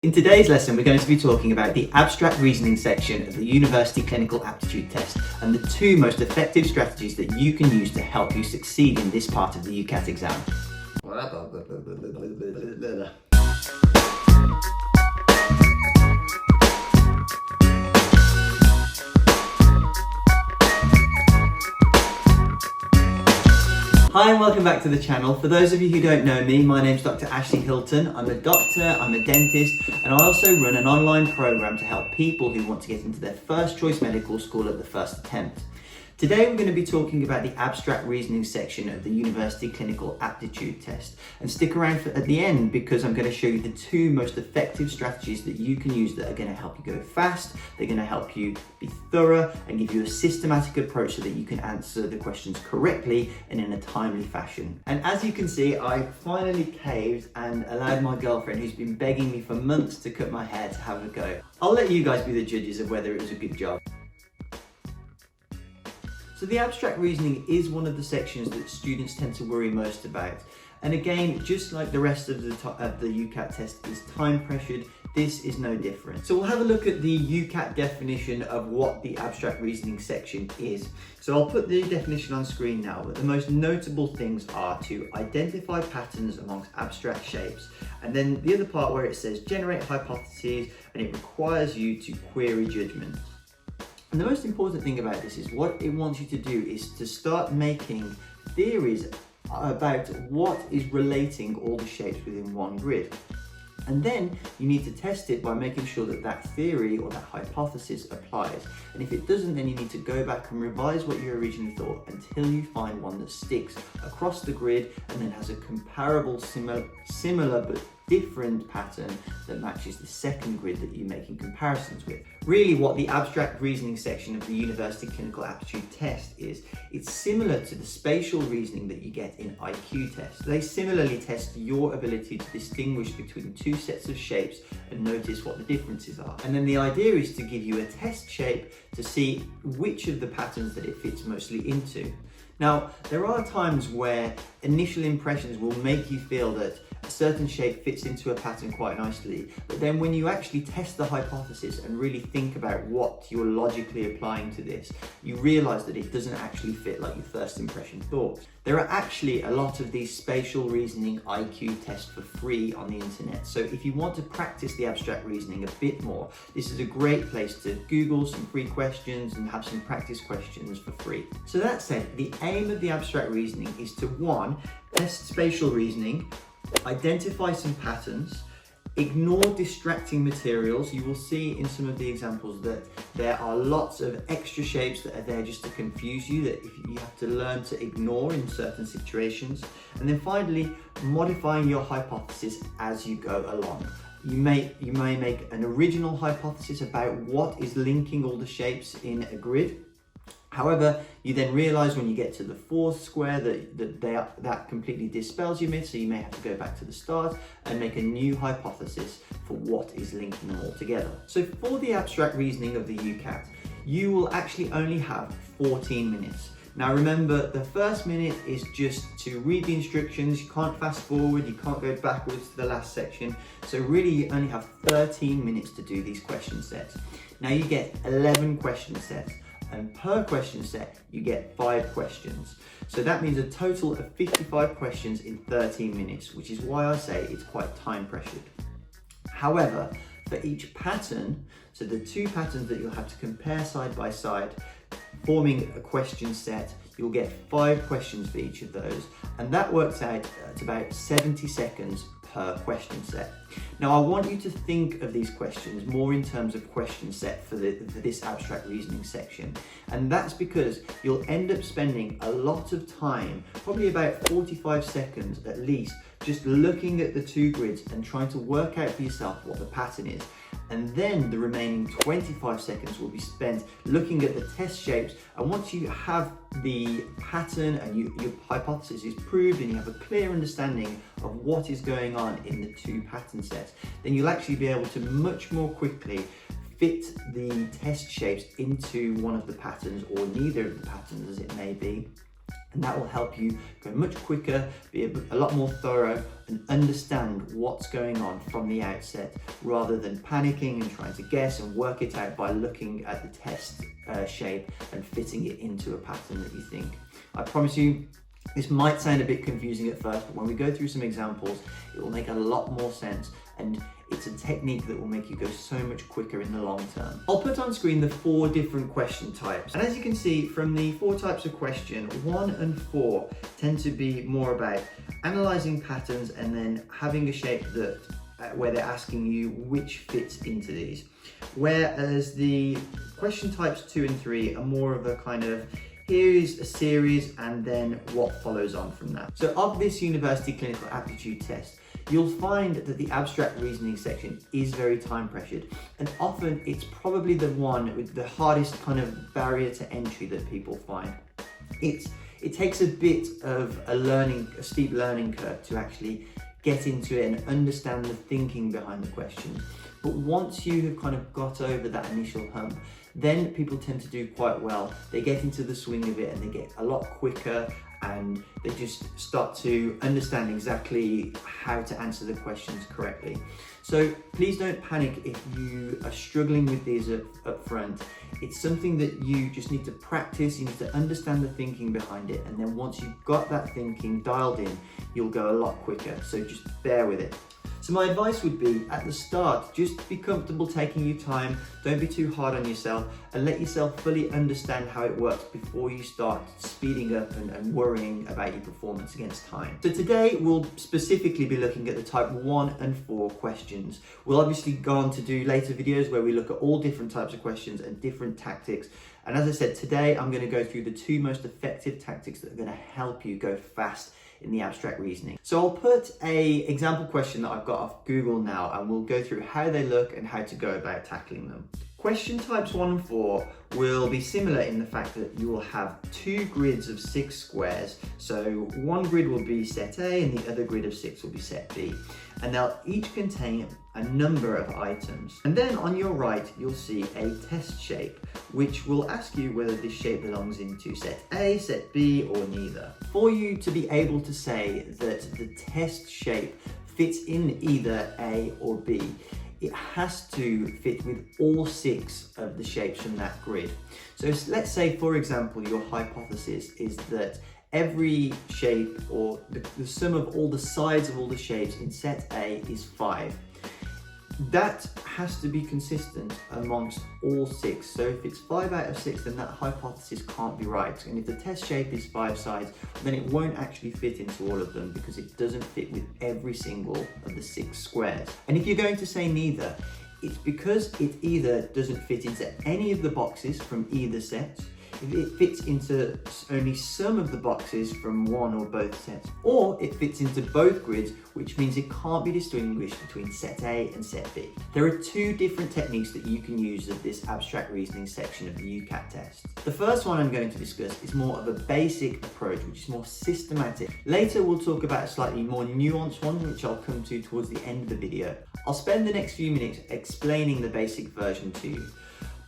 In today's lesson, we're going to be talking about the abstract reasoning section of the University Clinical Aptitude Test and the two most effective strategies that you can use to help you succeed in this part of the UCAT exam. Hi and welcome back to the channel. For those of you who don't know me, my name's Dr. Ashley Hilton. I'm a doctor, I'm a dentist, and I also run an online program to help people who want to get into their first choice medical school at the first attempt. Today we're going to be talking about the abstract reasoning section of the University Clinical Aptitude Test. And stick around at the end because I'm going to show you the two most effective strategies that you can use that are going to help you go fast, they're going to help you be thorough and give you a systematic approach so that you can answer the questions correctly and in a timely fashion. And as you can see, I finally caved and allowed my girlfriend, who's been begging me for months to cut my hair, to have a go. I'll let you guys be the judges of whether it was a good job. So the abstract reasoning is one of the sections that students tend to worry most about. And again, just like the rest of the UCAT test is time pressured, this is no different. So we'll have a look at the UCAT definition of what the abstract reasoning section is. So I'll put the definition on screen now, but the most notable things are to identify patterns amongst abstract shapes. And then the other part where it says generate hypotheses, and it requires you to query judgments. And the most important thing about this is what it wants you to do is to start making theories about what is relating all the shapes within one grid. And then you need to test it by making sure that that theory or that hypothesis applies. And if it doesn't, then you need to go back and revise what you originally thought until you find one that sticks across the grid and then has a comparable, similar but different pattern that matches the second grid that you're making comparisons with. Really what the abstract reasoning section of the University Clinical Aptitude Test is, it's similar to the spatial reasoning that you get in IQ tests. They similarly test your ability to distinguish between two sets of shapes and notice what the differences are. And then the idea is to give you a test shape to see which of the patterns that it fits mostly into. Now, there are times where initial impressions will make you feel that a certain shape fits into a pattern quite nicely, but then when you actually test the hypothesis and really think about what you're logically applying to this, you realize that it doesn't actually fit like your first impression thought. There are actually a lot of these spatial reasoning IQ tests for free on the internet, so if you want to practice the abstract reasoning a bit more, this is a great place to Google some free questions and have some practice questions for free. So that said, the aim of the abstract reasoning is to 1. Test spatial reasoning, identify some patterns, ignore distracting materials. You will see in some of the examples that there are lots of extra shapes that are there just to confuse you, that you have to learn to ignore in certain situations. And then finally, modifying your hypothesis as you go along. You may make an original hypothesis about what is linking all the shapes in a grid. However, you then realize when you get to the fourth square that completely dispels your myth, so you may have to go back to the start and make a new hypothesis for what is linking them all together. So for the abstract reasoning of the UCAT, you will actually only have 14 minutes. Now remember, the first minute is just to read the instructions. You can't fast forward, you can't go backwards to the last section. So really you only have 13 minutes to do these question sets. Now you get 11 question sets. And per question set, you get 5 questions. So that means a total of 55 questions in 13 minutes, which is why I say it's quite time pressured. However, for each pattern, so the two patterns that you'll have to compare side by side, forming a question set, you'll get 5 questions for each of those. And that works out at about 70 seconds per question set. Now I want you to think of these questions more in terms of question set for this abstract reasoning section, and that's because you'll end up spending a lot of time, probably about 45 seconds at least, just looking at the two grids and trying to work out for yourself what the pattern is. And then the remaining 25 seconds will be spent looking at the test shapes. And once you have the pattern and your hypothesis is proved and you have a clear understanding of what is going on in the two pattern sets, then you'll actually be able to much more quickly fit the test shapes into one of the patterns or neither of the patterns as it may be. And that will help you go much quicker, be a lot more thorough, and understand what's going on from the outset, rather than panicking and trying to guess and work it out by looking at the test shape and fitting it into a pattern that you think. I promise you, this might sound a bit confusing at first, but when we go through some examples, it will make a lot more sense, and it's a technique that will make you go so much quicker in the long term. I'll put on screen the 4 different question types. And as you can see from the 4 types of question, 1 and 4 tend to be more about analyzing patterns and then having a shape that where they're asking you which fits into these. Whereas the question types 2 and 3 are more of a kind of, here is a series and then what follows on from that. So of this university clinical aptitude test, you'll find that the abstract reasoning section is very time pressured, and often it's probably the one with the hardest kind of barrier to entry that people find. It takes a bit of a steep learning curve to actually get into it and understand the thinking behind the questions. But once you have kind of got over that initial hump, then people tend to do quite well. They get into the swing of it and they get a lot quicker, and they just start to understand exactly how to answer the questions correctly. So please don't panic if you are struggling with these up front. It's something that you just need to practice. You need to understand the thinking behind it, and then once you've got that thinking dialed in, you'll go a lot quicker. So just bear with it. So my advice would be, at the start, just be comfortable taking your time, don't be too hard on yourself, and let yourself fully understand how it works before you start speeding up and worrying about your performance against time. So today we'll specifically be looking at the type 1 and 4 questions. We'll obviously go on to do later videos where we look at all different types of questions and different tactics. And as I said, today I'm going to go through the 2 most effective tactics that are going to help you go fast in the abstract reasoning. So I'll put a example question that I've got off Google now, and we'll go through how they look and how to go about tackling them. Question types 1 and 4 will be similar in the fact that you will have 2 grids of 6 squares. So one grid will be set A and the other grid of 6 will be set B. And they'll each contain a number of items. And then on your right, you'll see a test shape, which will ask you whether this shape belongs into set A, set B, or neither. For you to be able to say that the test shape fits in either A or B, it has to fit with all 6 of the shapes from that grid. So let's say, for example, your hypothesis is that every shape, or the sum of all the sides of all the shapes in set A is 5. That has to be consistent amongst all 6. So if it's 5 out of 6, then that hypothesis can't be right. And if the test shape is 5 sides, then it won't actually fit into all of them because it doesn't fit with every single of the 6 squares. And if you're going to say neither, it's because it either doesn't fit into any of the boxes from either set, if it fits into only some of the boxes from one or both sets, or it fits into both grids, which means it can't be distinguished between set A and set B. There are 2 different techniques that you can use at this abstract reasoning section of the UCAT test. The first one I'm going to discuss is more of a basic approach, which is more systematic. Later we'll talk about a slightly more nuanced one, which I'll come to towards the end of the video. I'll spend the next few minutes explaining the basic version to you.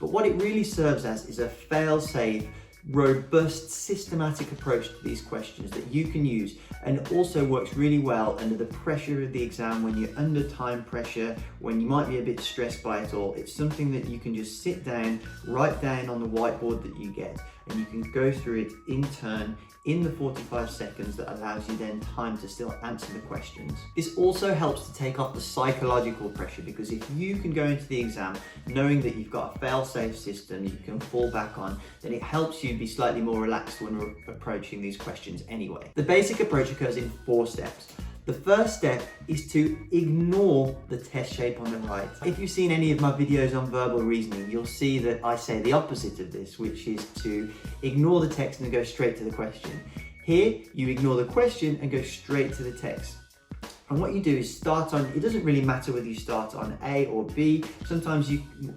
But what it really serves as is a fail-safe, robust, systematic approach to these questions that you can use, and also works really well under the pressure of the exam, when you're under time pressure, when you might be a bit stressed by it all. It's something that you can just sit down, write down on the whiteboard that you get, and you can go through it in turn in the 45 seconds that allows you then time to still answer the questions. This also helps to take off the psychological pressure, because if you can go into the exam knowing that you've got a fail-safe system you can fall back on, then it helps you be slightly more relaxed when we're approaching these questions anyway. The basic approach occurs in 4 steps. The first step is to ignore the test shape on the right. If you've seen any of my videos on verbal reasoning, you'll see that I say the opposite of this, which is to ignore the text and go straight to the question. Here, you ignore the question and go straight to the text. And what you do is start on, it doesn't really matter whether you start on A or B. Sometimes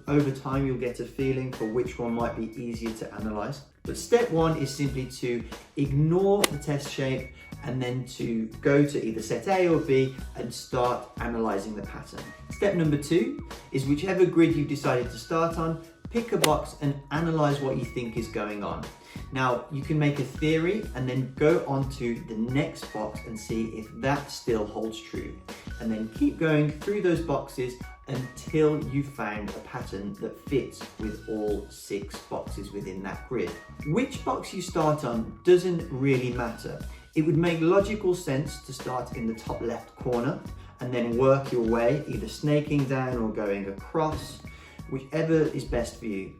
over time you'll get a feeling for which one might be easier to analyze. But step 1 is simply to ignore the test shape and then to go to either set A or B and start analysing the pattern. Step number 2 is whichever grid you've decided to start on, pick a box and analyze what you think is going on. Now, you can make a theory and then go on to the next box and see if that still holds true. And then keep going through those boxes until you found a pattern that fits with all 6 boxes within that grid. Which box you start on doesn't really matter. It would make logical sense to start in the top left corner and then work your way, either snaking down or going across, whichever is best for you.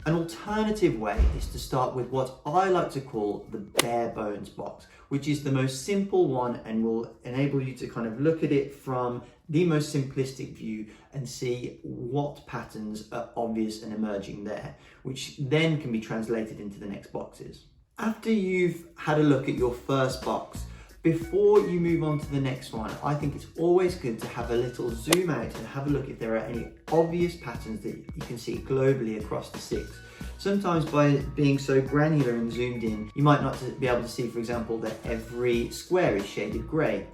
An alternative way is to start with what I like to call the bare bones box, which is the most simple one and will enable you to kind of look at it from the most simplistic view and see what patterns are obvious and emerging there, which then can be translated into the next boxes. After you've had a look at your first box, before you move on to the next one, I think it's always good to have a little zoom out and have a look if there are any obvious patterns that you can see globally across the 6. Sometimes by being so granular and zoomed in, you might not be able to see, for example, that every square is shaded grey.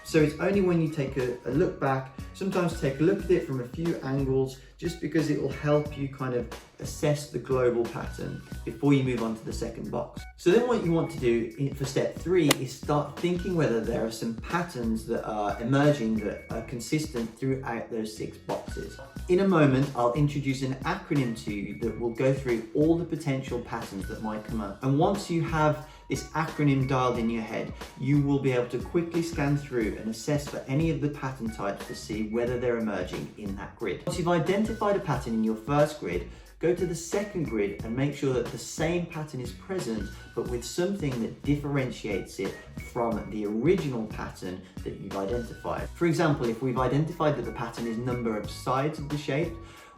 So it's only when you take a look back, sometimes take a look at it from a few angles, just because it will help you kind of assess the global pattern before you move on to the second box. So then what you want to do for step 3 is start thinking whether there are some patterns that are emerging that are consistent throughout those 6 boxes. In a moment, I'll introduce an acronym to you that will go through all the potential patterns that might come up. And once you have this acronym dialed in your head, you will be able to quickly scan through and assess for any of the pattern types to see whether they're emerging in that grid. Once you've identified a pattern in your first grid, go to the second grid and make sure that the same pattern is present, but with something that differentiates it from the original pattern that you've identified. For example, if we've identified that the pattern is number of sides of the shape,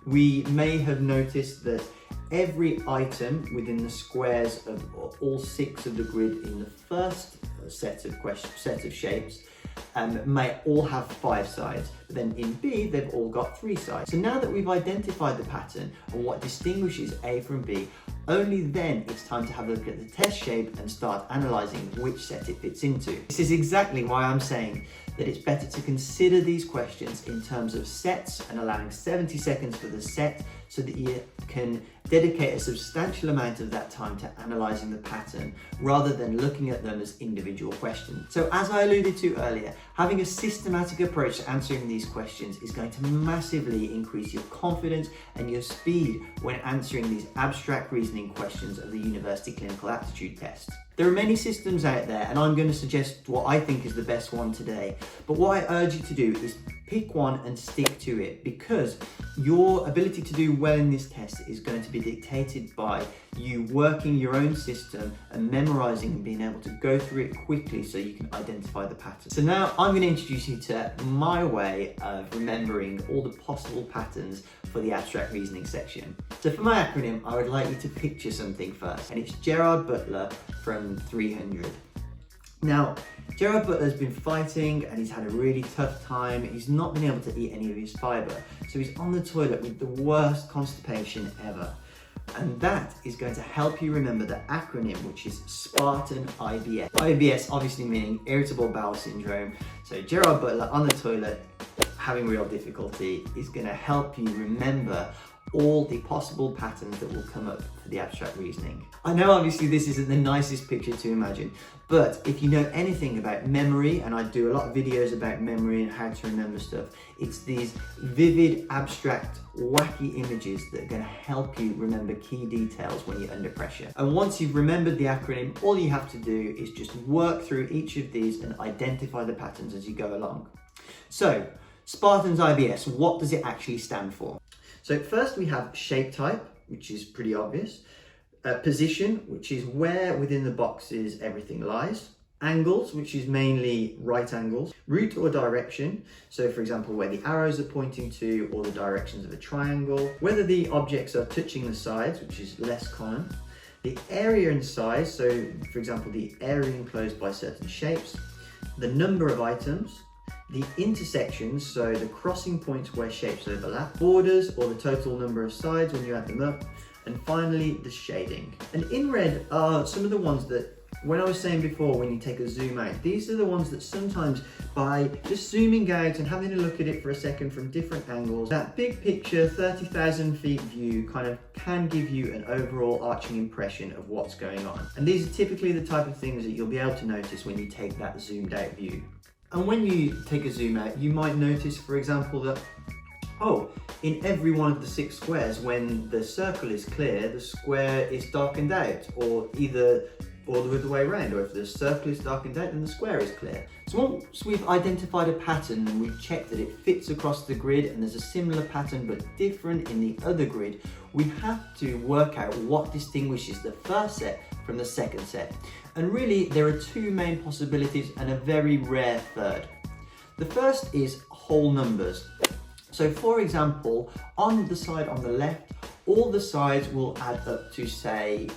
we may have noticed that every item within the squares of all 6 of the grid in the first set of shapes may all have 5 sides, but then in B they've all got 3 sides. So now that we've identified the pattern and what distinguishes A from B, only then it's time to have a look at the test shape and start analysing which set it fits into. This is exactly why I'm saying that it's better to consider these questions in terms of sets and allowing 70 seconds for the set so that you can dedicate a substantial amount of that time to analysing the pattern rather than looking at them as individual questions. So as I alluded to earlier, having a systematic approach to answering these questions is going to massively increase your confidence and your speed when answering these abstract reasoning questions of the University Clinical Aptitude Test. There are many systems out there and I'm going to suggest what I think is the best one today, but what I urge you to do is pick one and stick to it, because your ability to do well in this test is going to be dictated by you working your own system and memorizing and being able to go through it quickly so you can identify the pattern. So now I'm going to introduce you to my way of remembering all the possible patterns for the abstract reasoning section. So for my acronym, I would like you to picture something first, and it's Gerard Butler from 300. Now, Gerard Butler's been fighting and he's had a really tough time. He's not been able to eat any of his fibre, so he's on the toilet with the worst constipation ever. And that is going to help you remember the acronym, which is SPARTAN IBS. IBS obviously meaning irritable bowel syndrome. So Gerard Butler on the toilet having real difficulty is going to help you remember all the possible patterns that will come up for the abstract reasoning. I know obviously this isn't the nicest picture to imagine, but if you know anything about memory, and I do a lot of videos about memory and how to remember stuff, it's these vivid, abstract, wacky images that are going to help you remember key details when you're under pressure. And once you've remembered the acronym, all you have to do is just work through each of these and identify the patterns as you go along. So, Spartan's IBS, what does it actually stand for? So first we have shape type, which is pretty obvious. Position, which is where within the boxes everything lies. Angles, which is mainly right angles. Route or direction, so for example where the arrows are pointing to or the directions of a triangle. Whether the objects are touching the sides, which is less common. The area and size, so for example the area enclosed by certain shapes. The number of items. The intersections, so the crossing points where shapes overlap, borders or the total number of sides when you add them up, and finally the shading. And in red are some of the ones that When I was saying before, when you take a zoom out, these are the ones that sometimes by just zooming out and having a look at it for a second from different angles, that big picture 30,000 feet view kind of can give you an overall arching impression of what's going on. And these are typically the type of things that you'll be able to notice when you take that zoomed out view. And when you take a zoom out, you might notice, for example, that oh, in every one of the 6 squares, when the circle is clear, the square is darkened out, or either all the way around, or if the circle is darkened out, then the square is clear. So once we've identified a pattern and we've checked that it fits across the grid and there's a similar pattern but different in the other grid, we have to work out what distinguishes the first set from the second set. And really, there are 2 main possibilities and a very rare third. The first is whole numbers. So for example, on the side on the left, all the sides will add up to, say,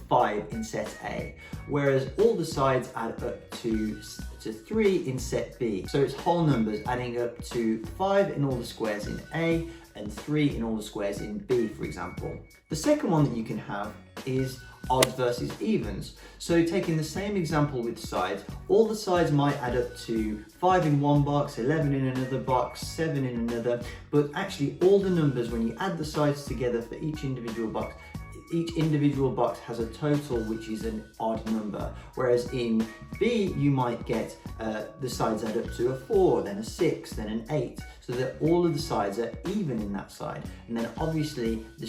5 in set A, whereas all the sides add up to 3 in set B. So it's whole numbers adding up to 5 in all the squares in A and 3 in all the squares in B, for example. The second one that you can have is odds versus evens. So taking the same example with sides, all the sides might add up to 5 in one box, 11 in another box, 7 in another, but actually all the numbers, when you add the sides together for each individual box has a total which is an odd number, whereas in B you might get the sides add up to a 4, then a 6, then an 8, so that all of the sides are even in that side. And then obviously the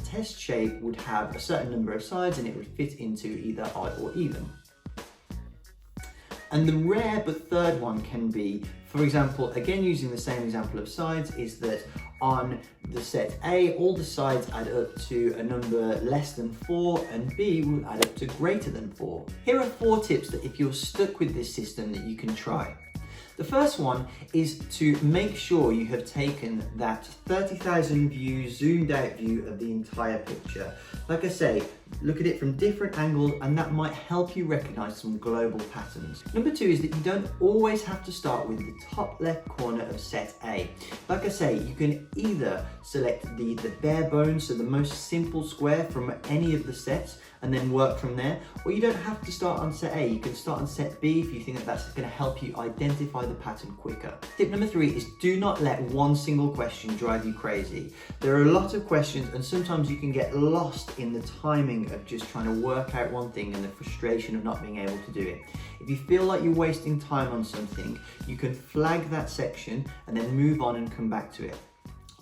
test shape would have a certain number of sides and it would fit into either odd or even. And the rare but third one can be, for example, again using the same example of sides, is that on the set A, all the sides add up to a number less than 4 and B will add up to greater than 4. Here are 4 tips that if you're stuck with this system that you can try. The first one is to make sure you have taken that 30,000 view, zoomed out view of the entire picture. Like I say, look at it from different angles and that might help you recognize some global patterns. Number 2 is that you don't always have to start with the top left corner of set A. Like I say, you can either select the bare bones, so the most simple square from any of the sets, and then work from there, or you don't have to start on set A. You can start on set B if you think that that's going to help you identify the pattern quicker. Tip number 3 is do not let one single question drive you crazy. There are a lot of questions and sometimes you can get lost in the timing of just trying to work out one thing and the frustration of not being able to do it. If you feel like you're wasting time on something, you can flag that section and then move on and come back to it.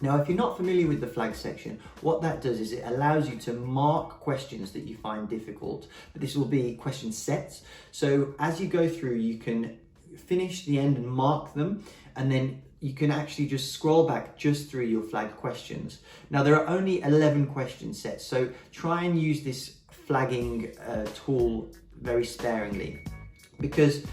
Now, if you're not familiar with the flag section, what that does is it allows you to mark questions that you find difficult, but this will be question sets. So as you go through, you can finish the end and mark them, and then you can actually just scroll back just through your flagged questions. Now, there are only 11 question sets, so try and use this flagging tool very sparingly, because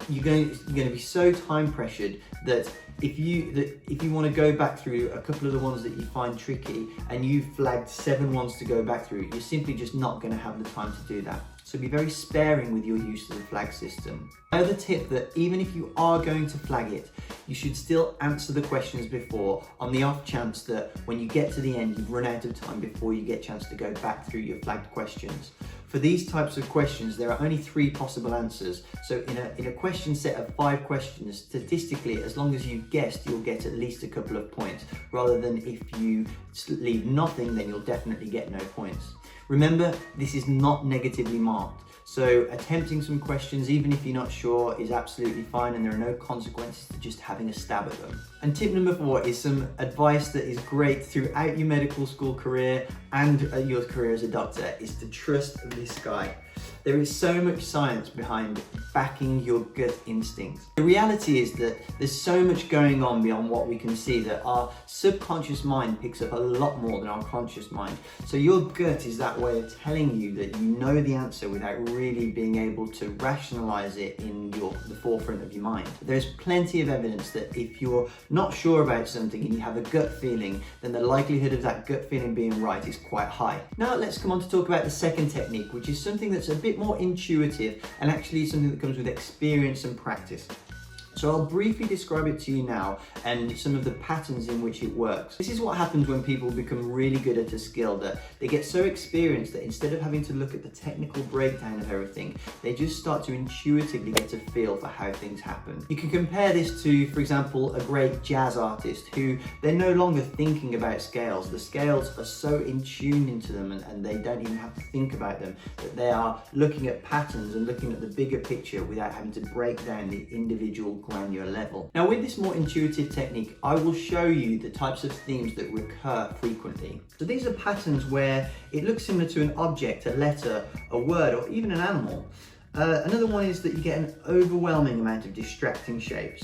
you're going to be so time pressured that if you want to go back through a couple of the ones that you find tricky and you've flagged 7 ones to go back through, you're simply just not going to have the time to do that. So be very sparing with your use of the flag system. Another tip that even if you are going to flag it, you should still answer the questions before, on the off chance that when you get to the end, you've run out of time before you get a chance to go back through your flagged questions. For these types of questions, there are only 3 possible answers. So in a question set of 5 questions, statistically, as long as you've guessed, you'll get at least a couple of points, rather than if you leave nothing, then you'll definitely get no points. Remember, this is not negatively marked. So attempting some questions, even if you're not sure, is absolutely fine, and there are no consequences to just having a stab at them. And tip number 4 is some advice that is great throughout your medical school career and your career as a doctor, is to trust this guy. There is so much science behind backing your gut instincts. The reality is that there's so much going on beyond what we can see that our subconscious mind picks up a lot more than our conscious mind. So your gut is that way of telling you that you know the answer without really being able to rationalize it in the forefront of your mind. There's plenty of evidence that if you're not sure about something and you have a gut feeling, then the likelihood of that gut feeling being right is quite high. Now let's come on to talk about the second technique, which is something that's a bit more intuitive and actually something that comes with experience and practice. So I'll briefly describe it to you now and some of the patterns in which it works. This is what happens when people become really good at a skill, that they get so experienced that instead of having to look at the technical breakdown of everything, they just start to intuitively get a feel for how things happen. You can compare this to, for example, a great jazz artist who they're no longer thinking about scales. The scales are so in tune into them and they don't even have to think about them, that they are looking at patterns and looking at the bigger picture without having to break down the individual granular level. Now, with this more intuitive technique, I will show you the types of themes that recur frequently. So these are patterns where it looks similar to an object, a letter, a word, or even an animal. Another one is that you get an overwhelming amount of distracting shapes.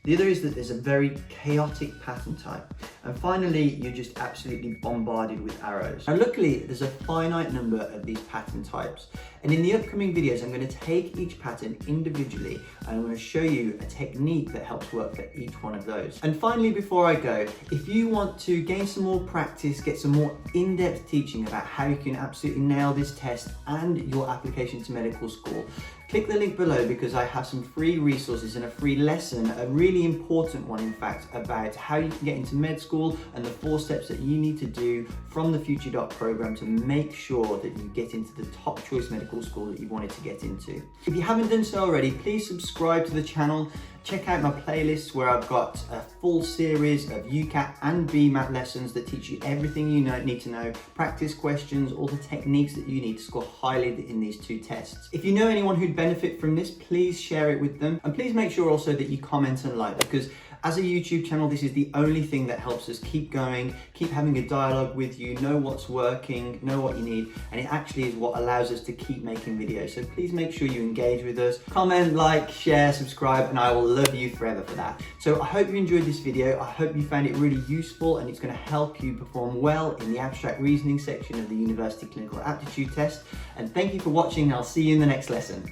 The other is that there's a very chaotic pattern type. And finally, you're just absolutely bombarded with arrows. Now, luckily, there's a finite number of these pattern types. And in the upcoming videos, I'm going to take each pattern individually and I'm going to show you a technique that helps work for each one of those. And finally, before I go, if you want to gain some more practice, get some more in-depth teaching about how you can absolutely nail this test and your application to medical school, click the link below because I have some free resources and a free lesson, a really important one in fact, about how you can get into med school and the 4 steps that you need to do from the Future Doc program to make sure that you get into the top choice medical school that you wanted to get into. If you haven't done so already, please subscribe to the channel. Check out my playlists where I've got a full series of UCAT and BMAT lessons that teach you everything you need to know, practice questions, all the techniques that you need to score highly in these 2 tests. If you know anyone who'd benefit from this, please share it with them. And please make sure also that you comment and like, because as a YouTube channel, this is the only thing that helps us keep going, keep having a dialogue with you, know what's working, know what you need, and it actually is what allows us to keep making videos. So please make sure you engage with us, comment, like, share, subscribe, and I will love you forever for that. So I hope you enjoyed this video. I hope you found it really useful and it's going to help you perform well in the abstract reasoning section of the University Clinical Aptitude Test. And thank you for watching. I'll see you in the next lesson.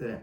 Yeah.